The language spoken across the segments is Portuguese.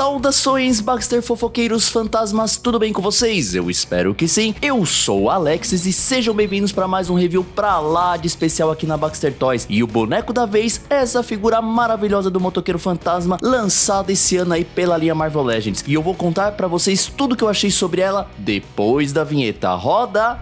Saudações, Baxter fofoqueiros fantasmas, tudo bem com vocês? Eu espero que sim. Eu sou o Alexis e sejam bem-vindos para mais um review pra lá de especial aqui na Baxter Toys. E o boneco da vez é essa figura maravilhosa do motoqueiro fantasma, lançada esse ano aí pela linha Marvel Legends. E eu vou contar pra vocês tudo que eu achei sobre ela depois da vinheta. Roda!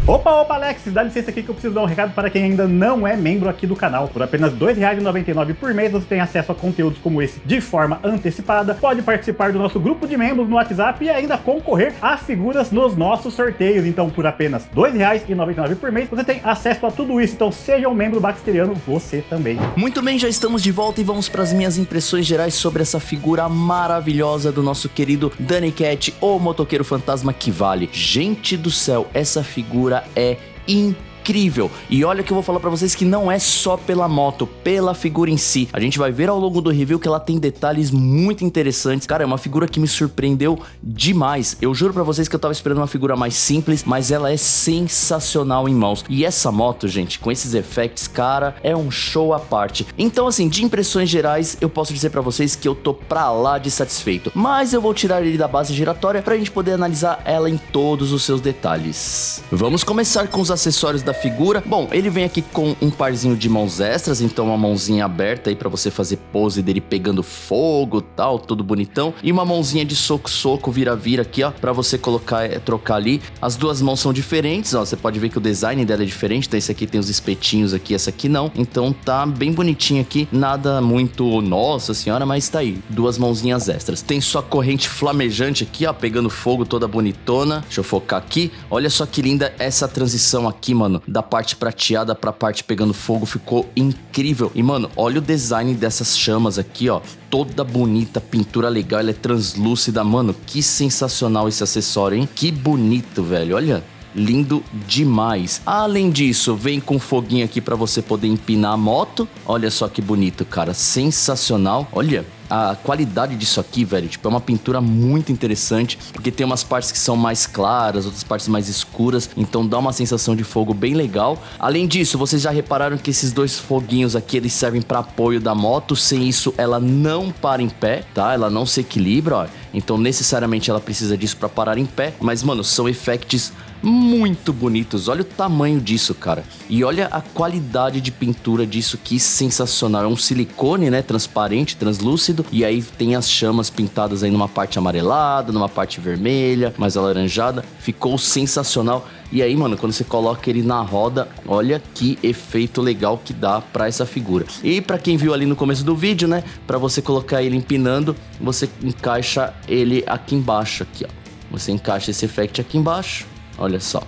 Opa, Alex, dá licença aqui que eu preciso dar um recado para quem ainda não é membro aqui do canal. Por apenas R$ 2,99 por mês você tem acesso a conteúdos como esse de forma antecipada, pode participar do nosso grupo de membros no WhatsApp e ainda concorrer a figuras nos nossos sorteios. Então, por apenas R$ 2,99 por mês você tem acesso a tudo isso. Então, seja um membro baxteriano você também. Muito bem, já estamos de volta e vamos para as minhas impressões gerais sobre essa figura maravilhosa do nosso querido Danny Cat, o motoqueiro fantasma que vale. Gente do céu, essa figura é incrível. E olha que eu vou falar pra vocês que não é só pela moto, pela figura em si. A gente vai ver ao longo do review que ela tem detalhes muito interessantes. Cara, é uma figura que me surpreendeu demais. Eu juro pra vocês que eu tava esperando uma figura mais simples, mas ela é sensacional em mãos. E essa moto, gente, com esses effects, cara, é um show à parte. Então, assim, de impressões gerais, eu posso dizer pra vocês que eu tô pra lá de satisfeito. Mas eu vou tirar ele da base giratória pra gente poder analisar ela em todos os seus detalhes. Vamos começar com os acessórios da figura. Bom, ele vem aqui com um parzinho de mãos extras, então uma mãozinha aberta aí pra você fazer pose dele pegando fogo, tal, tudo bonitão, e uma mãozinha de soco, vira-vira aqui, ó, pra você colocar, trocar ali. As duas mãos são diferentes, ó, você pode ver que o design dela é diferente, então esse aqui tem os espetinhos aqui, essa aqui não, então tá bem bonitinho aqui, nada muito, nossa senhora, mas tá aí, duas mãozinhas extras. Tem sua corrente flamejante aqui, ó, pegando fogo, toda bonitona. Deixa eu focar aqui, olha só que linda essa transição aqui, mano, da parte prateada pra parte pegando fogo, ficou incrível. E, mano, olha o design dessas chamas aqui, ó, toda bonita, pintura legal, ela é translúcida, mano, que sensacional esse acessório, hein? Que bonito, velho, olha. Lindo demais. Além disso, vem com foguinho aqui pra você poder empinar a moto. Olha só que bonito, cara, sensacional. Olha a qualidade disso aqui, velho, tipo, é uma pintura muito interessante, porque tem umas partes que são mais claras, outras partes mais escuras, então dá uma sensação de fogo bem legal. Além disso, vocês já repararam que esses dois foguinhos aqui, eles servem para apoio da moto, sem isso ela não para em pé, tá? Ela não se equilibra, ó, então necessariamente ela precisa disso para parar em pé, mas, mano, são effects muito bonitos, olha o tamanho disso, cara, e olha a qualidade de pintura disso, que sensacional, é um silicone, né, transparente, translúcido, e aí tem as chamas pintadas aí numa parte amarelada, numa parte vermelha, mais alaranjada, ficou sensacional. E aí, mano, quando você coloca ele na roda, olha que efeito legal que dá pra essa figura. E pra quem viu ali no começo do vídeo, né, pra você colocar ele empinando, você encaixa ele aqui embaixo, aqui, ó, você encaixa esse effect aqui embaixo. Olha só.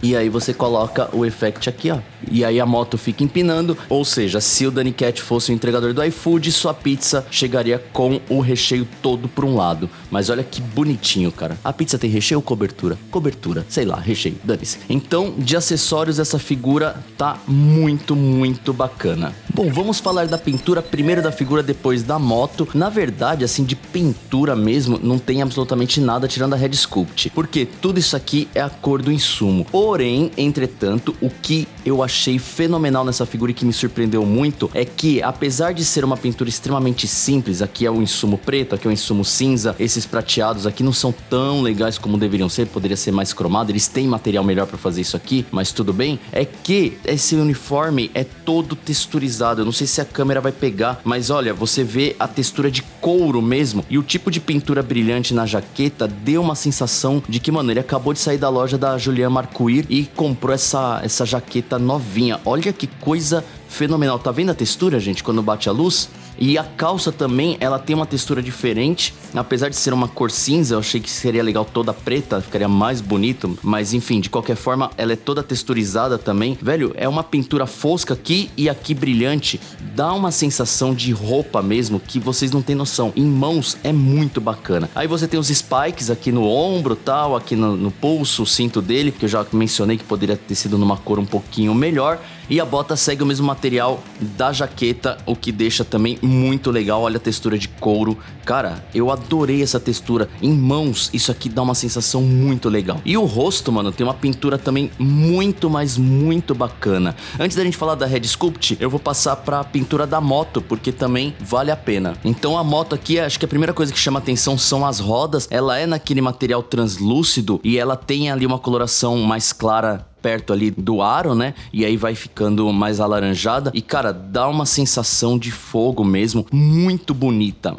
E aí você coloca o effect aqui, ó. E aí a moto fica empinando. Ou seja, se o Danny Cat fosse o entregador do iFood, sua pizza chegaria com o recheio todo por um lado. Mas olha que bonitinho, cara. A pizza tem recheio ou cobertura? Cobertura. Sei lá, recheio. Dane-se. Então, de acessórios, essa figura tá muito, muito bacana. Bom, vamos falar da pintura. Primeiro da figura, depois da moto. Na verdade, assim, de pintura mesmo, não tem absolutamente nada tirando a Head Sculpt. Porque tudo isso aqui é a cor do insumo. Porém, entretanto, o que eu achei fenomenal nessa figura e que me surpreendeu muito é que, apesar de ser uma pintura extremamente simples, aqui é o insumo preto, aqui é o insumo cinza, esses prateados aqui não são tão legais como deveriam ser, poderia ser mais cromado, eles têm material melhor pra fazer isso aqui, mas tudo bem, é que esse uniforme é todo texturizado, eu não sei se a câmera vai pegar, mas olha, você vê a textura de couro mesmo, e o tipo de pintura brilhante na jaqueta deu uma sensação de que, mano, ele acabou de sair da loja da Julian Marcuir e comprou essa jaqueta novinha. Olha que coisa fenomenal. Tá vendo a textura, gente, quando bate a luz? E a calça também, ela tem uma textura diferente. Apesar de ser uma cor cinza, eu achei que seria legal toda preta, ficaria mais bonito. Mas enfim, de qualquer forma, ela é toda texturizada também. Velho, é uma pintura fosca aqui e aqui brilhante. Dá uma sensação de roupa mesmo que vocês não têm noção. Em mãos é muito bacana. Aí você tem os spikes aqui no ombro, tal, aqui no pulso, o cinto dele, que eu já mencionei que poderia ter sido numa cor um pouquinho melhor. E a bota segue o mesmo material da jaqueta, o que deixa também muito legal, olha a textura de couro. Cara, eu adorei essa textura. Em mãos, isso aqui dá uma sensação muito legal. E o rosto, mano, tem uma pintura também muito, mas muito bacana. Antes da gente falar da Red Sculpt, eu vou passar pra pintura da moto, porque também vale a pena. Então a moto aqui, acho que a primeira coisa que chama atenção são as rodas. Ela é naquele material translúcido e ela tem ali uma coloração mais clara perto ali do aro, né? E aí vai ficando mais alaranjada. E, cara, dá uma sensação de fogo mesmo. Muito bonita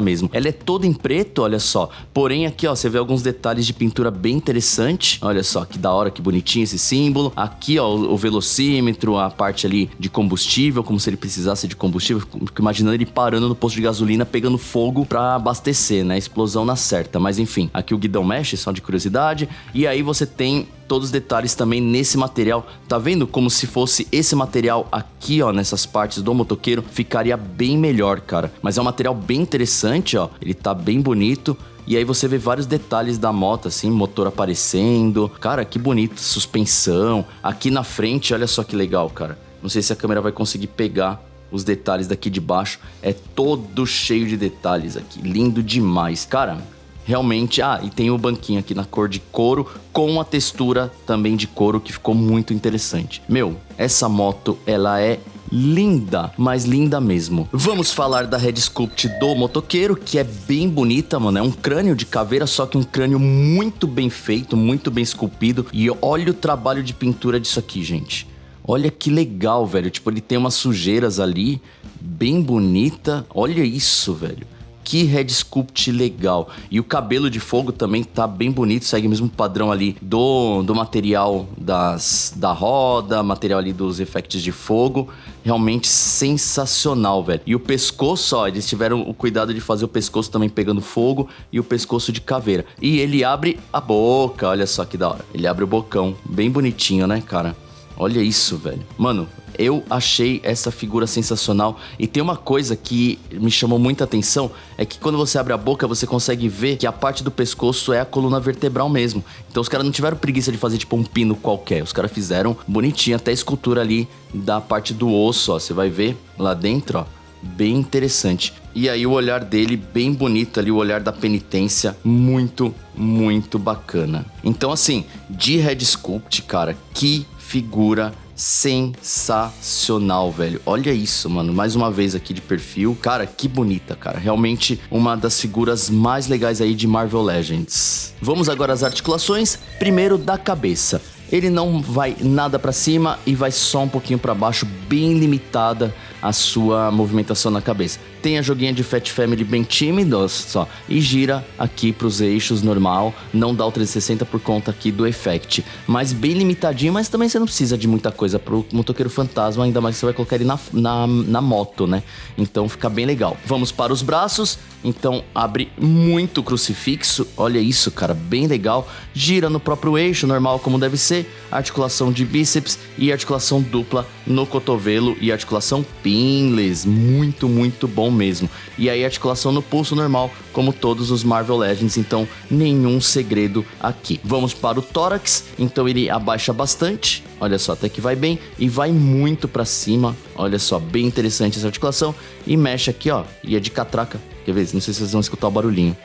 mesmo. Ela é toda em preto, olha só. Porém, aqui, ó, você vê alguns detalhes de pintura bem interessante. Olha só, que da hora, que bonitinho esse símbolo. Aqui, ó, o velocímetro, a parte ali de combustível, como se ele precisasse de combustível. Fico imaginando ele parando no posto de gasolina, pegando fogo pra abastecer, né? Explosão na certa. Mas, enfim, aqui o guidão mexe, só de curiosidade. E aí você tem todos os detalhes também nesse material. Tá vendo como se fosse esse material aqui, ó, nessas partes do motoqueiro, ficaria bem melhor, cara. Mas é um material bem interessante, ó. Ele tá bem bonito. E aí você vê vários detalhes da moto, assim, motor aparecendo. Cara, que bonito, suspensão. Aqui na frente, olha só que legal, cara. Não sei se a câmera vai conseguir pegar os detalhes daqui de baixo. É todo cheio de detalhes aqui. Lindo demais. Cara, realmente, e tem o banquinho aqui na cor de couro, com a textura também de couro, que ficou muito interessante. Meu, essa moto, ela é linda, mas linda mesmo. Vamos falar da Red Sculpt do motoqueiro, que é bem bonita, mano. É um crânio de caveira, só que um crânio muito bem feito, muito bem esculpido. E olha o trabalho de pintura disso aqui, gente. Olha que legal, velho. Tipo, ele tem umas sujeiras ali, bem bonita. Olha isso, velho. Que Red Sculpt legal. E o cabelo de fogo também tá bem bonito, segue o mesmo padrão ali do material da roda, material ali dos efeitos de fogo. Realmente sensacional, velho. E o pescoço, ó, eles tiveram o cuidado de fazer o pescoço também pegando fogo e o pescoço de caveira. E ele abre a boca, olha só que da hora. Ele abre o bocão, bem bonitinho, né, cara? Olha isso, velho. Mano, eu achei essa figura sensacional. E tem uma coisa que me chamou muita atenção, é que quando você abre a boca, você consegue ver que a parte do pescoço é a coluna vertebral mesmo. Então os caras não tiveram preguiça de fazer tipo um pino qualquer. Os caras fizeram bonitinho, até a escultura ali da parte do osso, ó. Você vai ver lá dentro, ó. Bem interessante. E aí o olhar dele bem bonito ali, o olhar da penitência, muito, muito bacana. Então assim, de Red Sculpt, cara, que figura sensacional, velho. Olha isso, mano. Mais uma vez aqui de perfil. Cara, que bonita, cara. Realmente uma das figuras mais legais aí de Marvel Legends. Vamos agora às articulações. Primeiro da cabeça. Ele não vai nada pra cima e vai só um pouquinho pra baixo, bem limitada a sua movimentação na cabeça. Tem a joguinha de Fat Family bem tímida, só, e gira aqui pros eixos normal, não dá o 360 por conta aqui do effect, mas bem limitadinho, mas também você não precisa de muita coisa pro motoqueiro fantasma, ainda mais que você vai colocar ele na moto, né? Então fica bem legal. Vamos para os braços, então abre muito crucifixo, olha isso, cara, bem legal, gira no próprio eixo, normal como deve ser, articulação de bíceps e articulação dupla no cotovelo e articulação pinless, muito, muito bom mesmo. E aí articulação no pulso normal, como todos os Marvel Legends, então nenhum segredo aqui. Vamos para o tórax, então ele abaixa bastante, olha só, até que vai bem, e vai muito pra cima, olha só, bem interessante essa articulação, e mexe aqui, ó, e é de catraca, quer ver? Não sei se vocês vão escutar o barulhinho.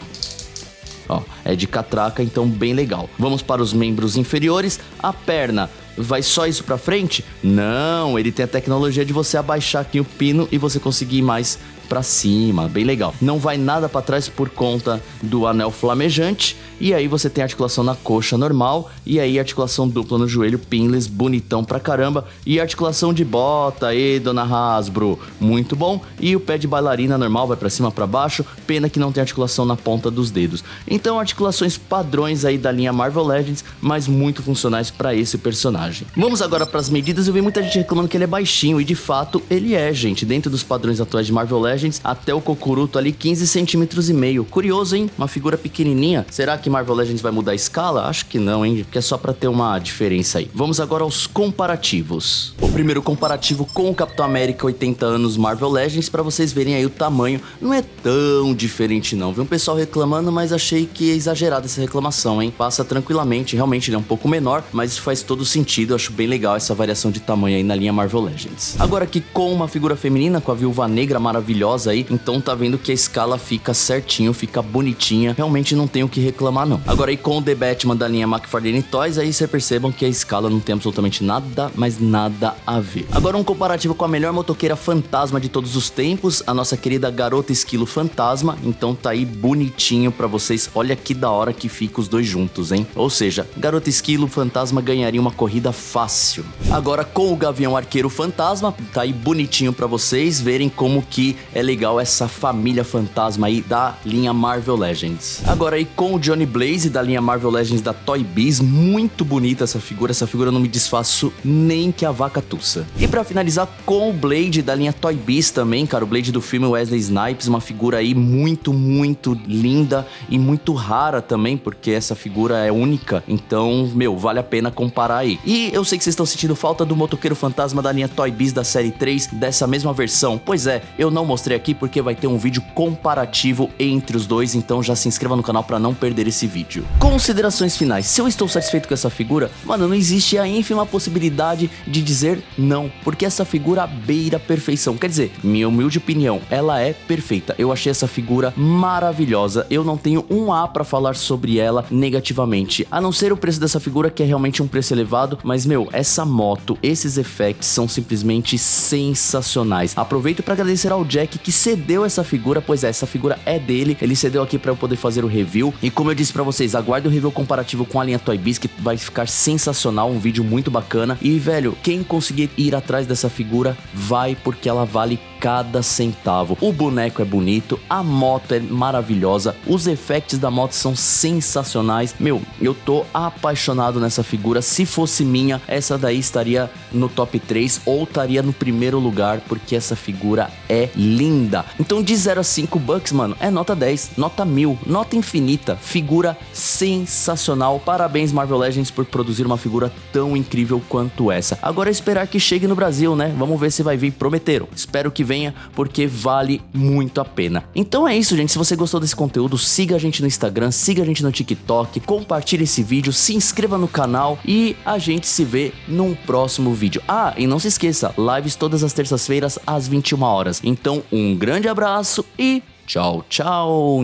Ó, é de catraca, então bem legal. Vamos para os membros inferiores. A perna, vai só isso pra frente? Não, ele tem a tecnologia de você abaixar aqui o pino e você conseguir ir mais pra cima, bem legal. Não vai nada pra trás por conta do anel flamejante. E aí você tem articulação na coxa normal, e aí articulação dupla no joelho, pinless, bonitão pra caramba. E articulação de bota, aí dona Hasbro, muito bom. E o pé de bailarina normal, vai pra cima, pra baixo, pena que não tem articulação na ponta dos dedos. Então articulações padrões aí da linha Marvel Legends, mas muito funcionais pra esse personagem. Vamos agora pras medidas. Eu vi muita gente reclamando que ele é baixinho, e de fato ele é, gente. Dentro dos padrões atuais de Marvel Legends, Legends, até o Kokuruto ali 15 centímetros e meio. Curioso, hein? Uma figura pequenininha. Será que Marvel Legends vai mudar a escala? Acho que não, hein? Porque é só pra ter uma diferença aí. Vamos agora aos comparativos. O primeiro comparativo com o Capitão América 80 anos Marvel Legends, pra vocês verem aí o tamanho. Não é tão diferente não. Vi um pessoal reclamando, mas achei que é exagerada essa reclamação, hein? Passa tranquilamente. Realmente ele é um pouco menor, mas isso faz todo sentido. Eu acho bem legal essa variação de tamanho aí na linha Marvel Legends. Agora aqui com uma figura feminina, com a Viúva Negra maravilhosa aí, então tá vendo que a escala fica certinho, fica bonitinha. Realmente não tenho o que reclamar não. Agora aí com o The Batman da linha McFarlane Toys, aí vocês percebam que a escala não tem absolutamente nada, mas nada a ver. Agora um comparativo com a melhor motoqueira fantasma de todos os tempos, a nossa querida Garota Esquilo Fantasma. Então tá aí bonitinho pra vocês. Olha que da hora que fica os dois juntos, hein? Ou seja, Garota Esquilo Fantasma ganharia uma corrida fácil. Agora com o Gavião Arqueiro Fantasma, tá aí bonitinho pra vocês verem como que é legal essa família fantasma aí da linha Marvel Legends. Agora aí com o Johnny Blaze da linha Marvel Legends da Toy Biz, muito bonita essa figura eu não me desfaço nem que a vaca tussa. E pra finalizar com o Blade da linha Toy Biz também, cara, o Blade do filme Wesley Snipes, uma figura aí muito linda e muito rara também, porque essa figura é única, então, meu, vale a pena comparar aí. E eu sei que vocês estão sentindo falta do motoqueiro fantasma da linha Toy Biz da série 3, dessa mesma versão. Pois é, eu não mostrei aqui porque vai ter um vídeo comparativo entre os dois, então já se inscreva no canal pra não perder esse vídeo. Considerações finais. Se eu estou satisfeito com essa figura, mano, não existe a ínfima possibilidade de dizer não, porque essa figura beira a perfeição. Quer dizer, minha humilde opinião, ela é perfeita. Eu achei essa figura maravilhosa. Eu não tenho um A pra falar sobre ela negativamente, a não ser o preço dessa figura, que é realmente um preço elevado, mas, meu, essa moto, esses effects são simplesmente sensacionais. Aproveito pra agradecer ao Jack que cedeu essa figura, pois é, essa figura é dele, ele cedeu aqui pra eu poder fazer o review, e como eu disse pra vocês, aguarde o review comparativo com a linha Toy Biz, que vai ficar sensacional, um vídeo muito bacana. E, velho, quem conseguir ir atrás dessa figura, vai, porque ela vale cada centavo. O boneco é bonito, a moto é maravilhosa, os effects da moto são sensacionais. Meu, eu tô apaixonado nessa figura. Se fosse minha, essa daí estaria no top 3 ou estaria no primeiro lugar, porque essa figura é linda. Então de 0 a 5 bucks, mano, é nota 10, nota 1000, nota infinita, figura sensacional. Parabéns Marvel Legends por produzir uma figura tão incrível quanto essa. Agora é esperar que chegue no Brasil, né? Vamos ver se vai vir, prometeram. Espero que venha, porque vale muito a pena. Então é isso, gente. Se você gostou desse conteúdo, siga a gente no Instagram, siga a gente no TikTok, compartilhe esse vídeo, se inscreva no canal e a gente se vê num próximo vídeo. Ah, e não se esqueça, lives todas as terças-feiras às 21 horas. Então, um grande abraço e tchau, tchau.